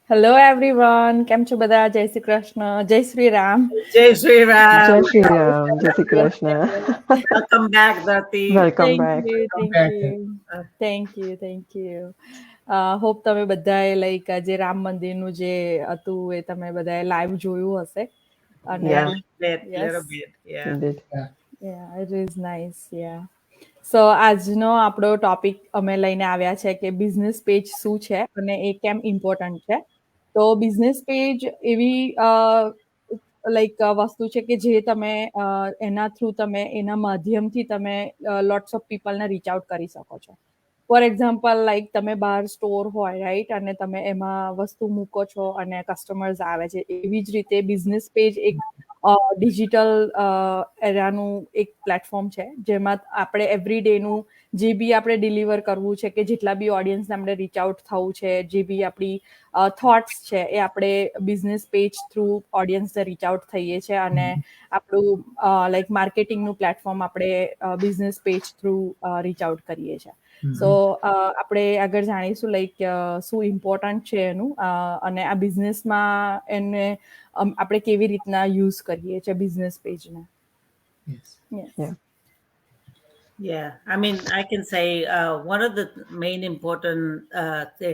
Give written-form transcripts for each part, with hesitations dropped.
Hello everyone, કેમ છો બધા? જય શ્રી કૃષ્ણ, જય શ્રી રામ. જય શ્રી રામ. જય શ્રી રામ, જય Shri Krishna. Welcome back, Dati. Welcome thank back. You, thank you. Hope તમે બધાએ લાઈક જે રામ મંદિરનું જે હતું એ તમે બધાએ લાઈવ જોયું હશે. અને Yeah. Little bit, yeah. Indeed. It is nice. So આજનો આપણો ટોપિક અમે લઈને આવ્યા છે કે બિઝનેસ પેજ શું છે અને એ કેમ ઇમ્પોર્ટન્ટ છે. તો બિઝનેસ પેજ એવી વસ્તુ છે કે જે તમે એના થ્રુ તમે એના માધ્યમથી તમે લોટ્સ ઓફ પીપલને રીચ આઉટ કરી શકો છો. ફોર એક્ઝામ્પલ લાઈક તમે બહાર સ્ટોર હોય રાઈટ, અને તમે એમાં વસ્તુ મૂકો છો અને કસ્ટમર્સ આવે છે. એવી જ રીતે બિઝનેસ પેજ એક ડિજિટલ એરાનું એક પ્લેટફોર્મ છે જેમાં આપણે એવરી ડેનું જે બી આપણે ડિલિવર કરવું છે કે જેટલા બી ઓડિયન્સને આપણે રીચ આઉટ થવું છે, જે બી આપણી થોટ્સ છે એ આપણે બિઝનેસ પેજ થ્રુ ઓડિયન્સને રીચ આઉટ થઈએ છીએ. અને આપણું લાઈક માર્કેટિંગનું પ્લેટફોર્મ આપણે business page through reach out કરીએ છીએ. સો આપણે આગળ જાણીશું લાઈક શું ઇમ્પોર્ટન્ટ છે એનું, અને આ બિઝનેસમાં એને આપણે કેવી રીતના યુઝ કરીએ છીએ બિઝનેસ પેજને. Yeah. Yeah, I mean, I can say one of the main important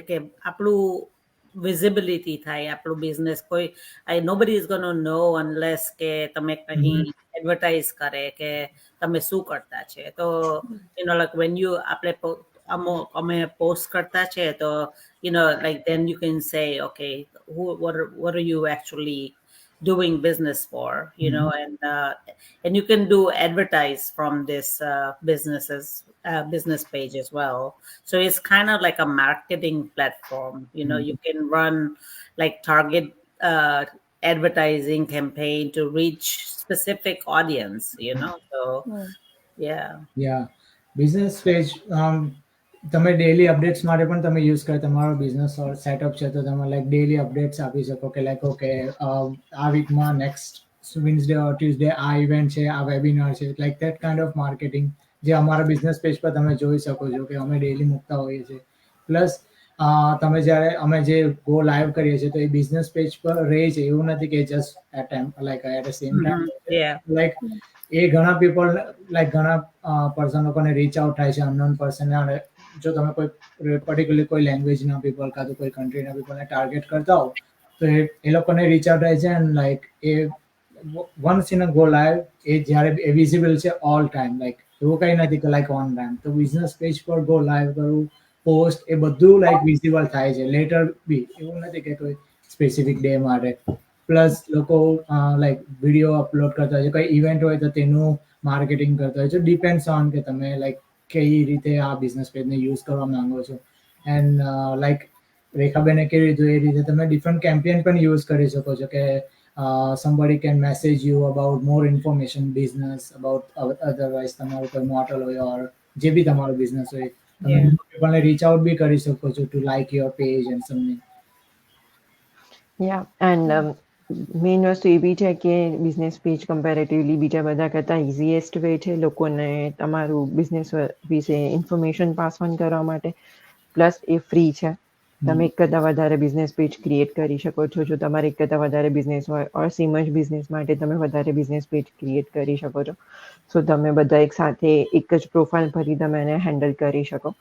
કે આપણું visibility થાય, આપણું business કોઈ nobody is going to know unless કે તમે કहीं advertise કરે કે તમે શું કરતા છે. તો like when you આપણે અમે post કરતા છે તો like then you can say okay, what are you actually doing business for, and you can do advertise from this business page as well. So it's kind of like a marketing platform. You can run like target advertising campaign to reach specific audience. So yeah. Business page તમે daily updates માટે પણ તમે use કરો. તમારો business setup છે તો તમે like daily updates આપી શકો કે લાઈક ઓકે આ વીકમાં નેક્સ્ટ વેન્સડે ઓર ટ્યુઝડે આ ઇવેન્ટ છે, આ વેબિનાર છે, like that kind of marketing જે અમારા બિઝનેસ પેજ પર તમે જોઈ શકો છો કે અમે ડેલી મૂકતા હોઈએ છીએ. પ્લસ તમે જ્યારે અમે જે ગો લાઈવ કરીએ છીએ તો એ બિઝનેસ પેજ પર રહે છે. એવું નથી કે just at time like at the same time Yeah. Like એ ઘણા પીપલ લાઈક ઘણા પર્સન લોકોને રીચ આઉટ થાય છે, અનનોન પર્સન. અને જો તમે કોઈ પર્ટિક્યુલર કોઈ લેંગ્વેજના પીપલ કાં તો કોઈ કન્ટ્રીના પીપલને ટાર્ગેટ કરતા હો તો એ લોકોને રીચ આઉટ થાય છે. એન્ડ લાઈક એ once in a go live એ જ્યારે એ વિઝિબલ છે ઓલ ટાઈમ. લાઈક એવું કંઈ નથી કે લાઈક ઓન ટાઈમ. તો બિઝનેસ પેજ પર ગો લાઈવ કરવું, પોસ્ટ, એ બધું લાઈક વિઝિબલ થાય છે લેટર બી. એવું નથી કે કોઈ સ્પેસિફિક ડે માટે. પ્લસ લોકો લાઈક વિડીયો અપલોડ કરતા હોય છે, કોઈ ઇવેન્ટ હોય તો તેનું માર્કેટિંગ કરતા હોય છે. ડિપેન્ડ્સ ઓન કે તમે લાઈક કઈ રીતે આ બિઝનેસ પેજને યુઝ કરવા માંગો છો. એન્ડ લાઈક રેખાબેને કેવી રીતે એ રીતે તમે ડિફરન્ટ કેમ્પેન પણ યુઝ કરી શકો છો કે somebody can message you about more information business about otherwise તમારું કોઈ મોડલ હોય ઓર જે બી તમારો બિઝનેસ હોય તમે પીપલને રીચ આઉટ બી કરી શકો છો to like your page and something. Yeah. And main વસ્તુ એ બી છે કે બિઝનેસ પેજ કમ્પેરેટિવલી બીજા બધા કરતાં ઇઝીએસ્ટ વે છે લોકોને તમારું બિઝનેસ વિશે ઇન્ફોર્મેશન પાસ ઓન કરવા માટે. પ્લસ એ ફ્રી છે. તમે એક કરતાં વધારે બિઝનેસ પેજ ક્રિએટ કરી શકો છો. જો તમારે એક કરતાં વધારે બિઝનેસ હોય ઓર સેમ જ બિઝનેસ માટે તમે વધારે બિઝનેસ પેજ ક્રિએટ કરી શકો છો. સો તમે બધા એક સાથે એક જ પ્રોફાઇલ ફરી તમે એને હેન્ડલ કરી શકો.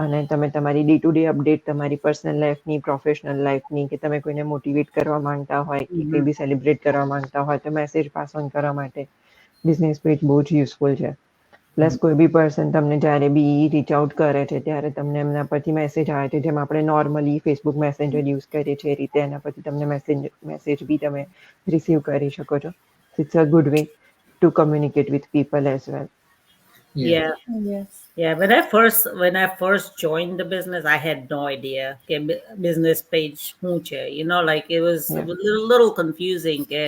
અને તમે તમારી ડે ટુ ડે અપડેટ તમારી પર્સનલ લાઈફની, પ્રોફેશનલ લાઈફની, કે તમે કોઈને મોટિવેટ કરવા માંગતા હોય કે કંઈ બી સેલિબ્રેટ કરવા માંગતા હોય તો મેસેજ પાસ ઓન કરવા માટે બિઝનેસ પેજ બહુ જ યુઝફુલ છે. પ્લસ કોઈ બી પર્સન તમને જ્યારે બી રીચ આઉટ કરે છે ત્યારે તમને એમના પરથી મેસેજ આવે છે, જેમ આપણે નોર્મલી ફેસબુક મેસેન્જર યુઝ કરીએ છીએ એ રીતે એના પરથી તમને મેસેજ બી તમે રિસીવ કરી શકો છો. It's a good way to communicate with people as well. Yeah. Yeah, when I first joined the business, I had no idea કે business page શું છે. Like it was a little confusing કે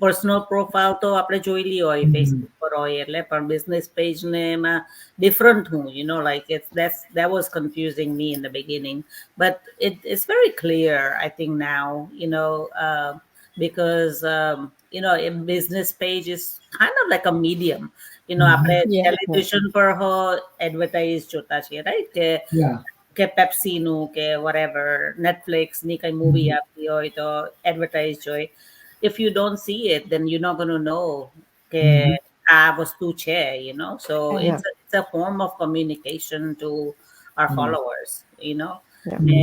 personal profile તો આપણે જોયેલી હોય Facebook પર હોય એટલે, પણ business page ને એમાં different હું, like that was confusing me in the beginning, but it's very clear I think now, because a business page is kind of like a medium. આપણે ટેલિવિઝન પર એડવર્ટાઇઝ જોતા છીએ રાઈટ, કે કે પેપ્સીનું કે whatever નેટફ્લિક્સની કઈ મૂવી આવતી હોય તો એડવર્ટાઇઝ હોય. If you don't see it, then you're not going to know કે આ વસ્તુ છે, you know. So Yeah. it's a form of communication to our followers, you know. Yeah. ને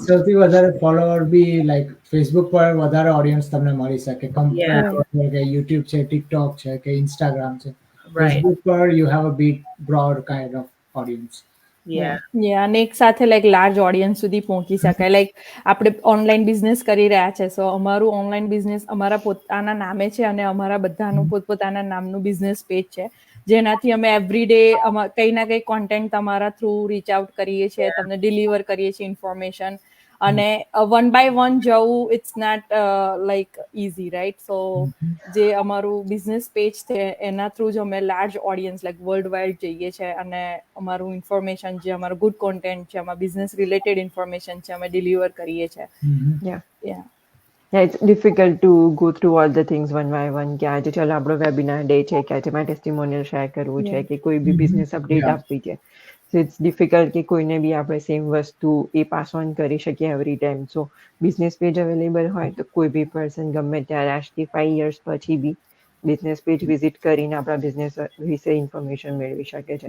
સૌથી વધારે ફોલોવર બી લાઈક ફેસબુક પર વધારે ઓડિયન્સ તમને મળી શકે કમ્પેર કે યુટ્યુબ છે, ટિકટોક છે કે ઇન્સ્ટાગ્રામ છે. Right. ફેસબુક પર you have a big broad kind of audience. yeah, અને એક સાથે લાઈક લાર્જ ઓડિયન્સ સુધી પહોંચી શકાય. લાઈક આપણે ઓનલાઈન બિઝનેસ કરી રહ્યા છે, સો અમારું ઓનલાઈન બિઝનેસ અમારા પોતાના નામે છે અને અમારા બધાનું પોતપોતાના નામનું બિઝનેસ પેજ છે, જેનાથી અમે એવરી ડે કંઈ ના કંઈ કોન્ટેન્ટ તમારા થ્રુ રીચ આઉટ કરીએ છીએ, તમને ડિલિવર કરીએ છીએ ઇન્ફોર્મેશન. અને વન બાય વન જવું it's not like easy, right? So જે અમારું બિઝનેસ પેજ છે એના થ્રુ જ અમે large audience like world wide જઈએ છીએ અને અમારું ઇન્ફોર્મેશન જે અમારું ગુડ કોન્ટેન્ટ છે, અમારા બિઝનેસ રિલેટેડ ઇન્ફોર્મેશન છે, અમે ડિલિવર કરીએ છીએ. Yeah. Yeah. Yeah, it's difficult to go through all the things one by one. કે આજે ચાલો આપણો વેબિનાર ડે છે, કે આજે મારે ટેસ્ટિમોનિયલ શેર કરવું છે, કે કોઈ બી બિઝનેસ અપડેટ આપવી છે. સો ઇટ્સ ડિફિકલ્ટ કે કોઈને બી આપણે સેમ વસ્તુ એ પાસ ઓન કરી શકીએ એવરી ટાઈમ. સો બિઝનેસ પેજ અવેલેબલ હોય તો કોઈ બી પર્સન ગમે ત્યારે આજથી 5 years પછી બી બિઝનેસ પેજ વિઝિટ કરીને આપણા બિઝનેસ વિશે ઇન્ફોર્મેશન મેળવી શકે છે.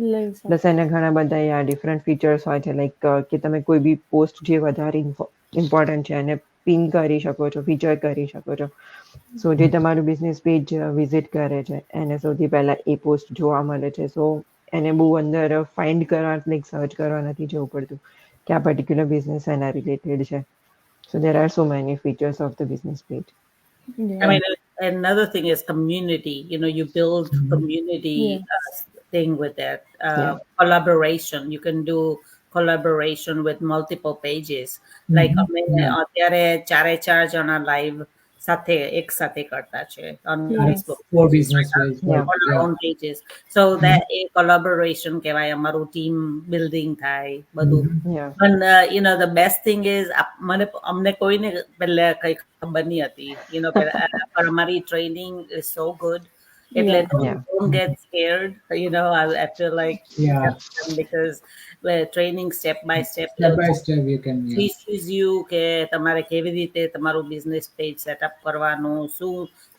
પ્લસ એના ઘણા બધા ડિફરન્ટ ફીચર્સ હોય છે, લાઈક કે તમે કોઈ બી પોસ્ટ જે વધારે ઇમ્પોર્ટન્ટ છે એને પિન કરી શકો છો, ફીચર કરી શકો છો. સો જે તમારું બિઝનેસ પેજ વિઝિટ કરે છે એને સૌથી પહેલા એ પોસ્ટ જોવા મળે છે. સો એને બહુ અંદર ફાઇન્ડ કરવા, લાઈક સર્ચ કરવા નથી જવું પડતું કે આ પર્ટિક્યુલર બિઝનેસ એના રિલેટેડ છે. So there are so many features of the business page. I mean, another thing is community. You know, you build community thing with that. Collaboration. You can do collaboration with multiple pages. Like અત્યારે ચારે ચાર જણા live સાથે એક સાથે કરતા છે on Facebook. For business page. Yeah. On our own pages. So that a collaboration કહેવાય, અમારું team building થાય બધું. Yeah. And you know, the best thing is અમને કોઈને પહેલા કઈ ખબર નહીં હતી, you know, પણ અમારી training is so good. એટલે don't get scared, you know. I feel like because we're training step by step you can teaches you કે તમારે કેવી રીતે તમારું બિઝનેસ પેજ સેટઅપ કરવાનું, શું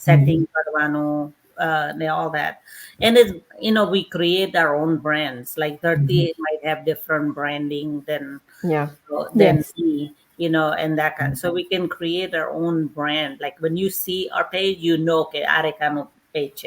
સેટિંગ કરવાનું, all that. And it's, you know, we create our own brands. Like 30 might have different branding than me, you know, and that kind. So we can create our own brand. Like when you see our page, you know, okay, Arekano page,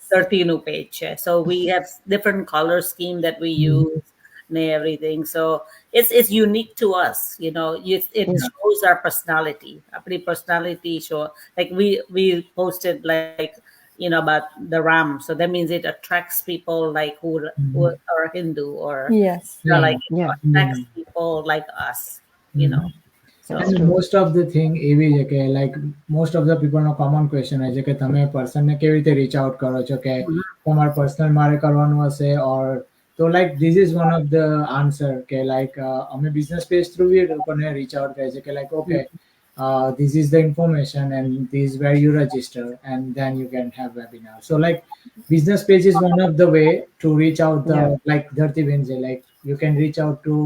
30 new page. So we have different color scheme that we use and everything. So it's unique to us, you know. It shows our personality. Our personality show, like we posted like, you know, about the Ram. So that means it attracts people like who are Hindu or like it attracts people like us, you know. So and most of the thing એવી છે કે like most of the people no common question હોય છે કે તમે person ને કેવી રીતે reach out કરો છો, કે તમારે personal મારે કરવાનું હશે or so like this is one of the answer કે like અમે business page through એ લોકોને reach out કરે છે કે like okay this is the information and this is where you register and then you can have webinar. So like business page is one of the way to reach out the like Dharti Benze, like you can reach out to,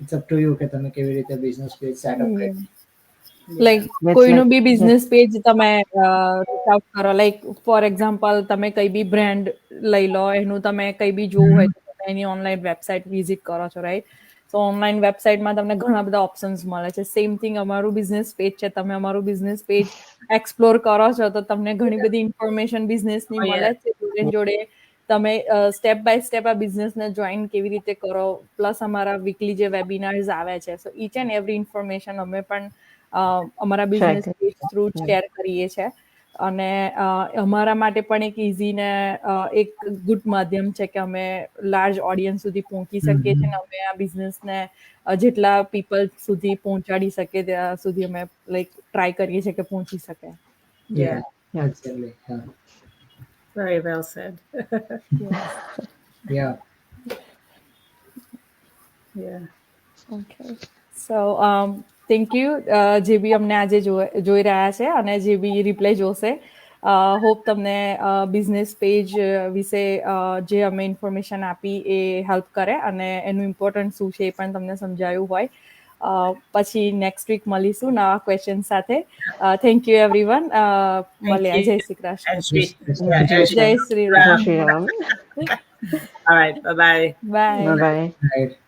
it's up to you કે તમે કેવી રીતે business page setup કરો. Like કોઈનું બી business page તમે rich out કરો. Like for example તમે કઈ બી બ્રાન્ડ લઈ લો, એનું તમે કઈ બી જોવું હોય તો તમે એની ઓનલાઈન વેબસાઇટ વિઝિટ કરો છો, રાઈટ? સો ઓનલાઈન વેબસાઇટમાં તમને ઘણા બધા ઓપ્શન્સ મળે છે. સેમ થિંગ અમારું બિઝનેસ પેજ છે, તમે અમારું બિઝનેસ પેજ એક્સપ્લોર કરો છો તો તમને ઘણી બધી ઇન્ફોર્મેશન બિઝનેસની મળે છે. જોડે તમે સ્ટેપ બાય સ્ટેપ આ બિઝનેસને જોઈન કેવી રીતે કરો, પ્લસ અમારા વીકલી જે વેબિનાર્સ આવે છે, સો ઈચ એન્ડ એવરી ઇન્ફોર્મેશન અમે પણ અમારા બિઝનેસ પેજ થ્રુ શેર કરીએ છીએ. અને અમારા માટે પણ એક ઇઝી ને એક ગુડ માધ્યમ છે કે અમે લાર્જ ઓડિયન્સ સુધી પહોંચી શકીએ છીએ, અને અમે આ બિઝનેસને જેટલા પીપલ સુધી પહોંચાડી શકીએ ત્યાં સુધી અમે લાઈક ટ્રાય કરીએ છીએ કે પહોંચી શકે. Exactly. very well said. Yeah. Okay. So thank you જે બી અમને આજે જોઈ રહ્યા છે અને જે બી રિપ્લે જોશે. હોપ તમને બિઝનેસ પેજ વિશે જે અમે ઇન્ફોર્મેશન આપી એ હેલ્પ કરે અને એનું ઇમ્પોર્ટન્ટ શું છે એ પણ તમને સમજાયું હોય. પછી નેક્સ્ટ વીક મળીશું નવા ક્વેશ્ચન સાથે. Thank you everyone. મળ્યા. જય શ્રી કૃષ્ણ. And Sri. જય શ્રી જય Ram. Shri Ram. All right. Bye bye. Bye. Bye. Right.